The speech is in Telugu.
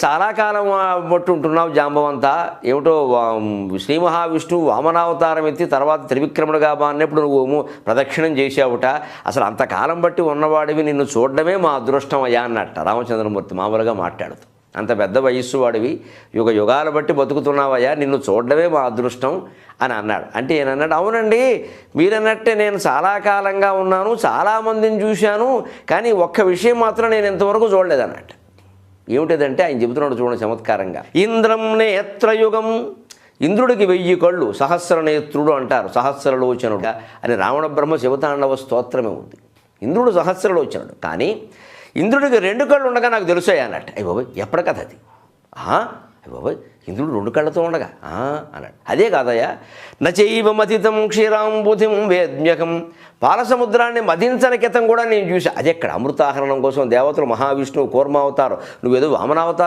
చాలా కాలం బట్టి ఉంటున్నావు జాంబవంతా, ఏమిటో శ్రీ మహావిష్ణువు వామనావతారం ఎత్తి తర్వాత త్రివిక్రముడుగా బాన్నప్పుడు నువ్వు ప్రదక్షిణం చేసావుట, అసలు అంతకాలం బట్టి ఉన్నవాడివి, నిన్ను చూడడమే మా అదృష్టం అయ్యా అన్నట్ట రామచంద్రమూర్తి మామూలుగా మాట్లాడుతూ. అంత పెద్ద వయస్సు వాడివి, యుగాలు బట్టి బతుకుతున్నావయ్యా, నిన్ను చూడడమే మా అదృష్టం అని అన్నాడు. అంటే ఏనన్నాడు, అవునండి మీరన్నట్టే నేను చాలా కాలంగా ఉన్నాను, చాలామందిని చూశాను, కానీ ఒక్క విషయం మాత్రం నేను ఇంతవరకు చూడలేదన్నట్టు. ఏమిటిదంటే ఆయన చెబుతున్నాడు చూడండి చమత్కారంగా. ఇంద్రం నేత్రయుగం, ఇంద్రుడికి 1000 కళ్ళు, సహస్రనేత్రుడు అంటారు, సహస్రలోచనుడు అని రావణ బ్రహ్మ శివతాండవ స్తోత్రమే ఉంది. ఇంద్రుడు సహస్రలోచనుడు, కానీ ఇంద్రుడికి 2 కళ్ళు ఉండగా నాకు తెలుసాయి అన్నట్టు. అయ్య బాబోయ్ ఎప్పటి కథ అది? అయ్య బాబోయ్ ఇంద్రుడు 2 కళ్ళతో ఉండగా అన్నాడు. అదే కాదయ్యా, నచైవ మతితం క్షీరాంబుధిం వేద్మ్యకం, పాలసముద్రాన్ని మదించని కితం కూడా నేను చూసా. అది ఎక్కడ? అమృతాహరణం కోసం దేవతలు మహావిష్ణువు కూర్మావతారం, నువ్వేదో వామనావతారం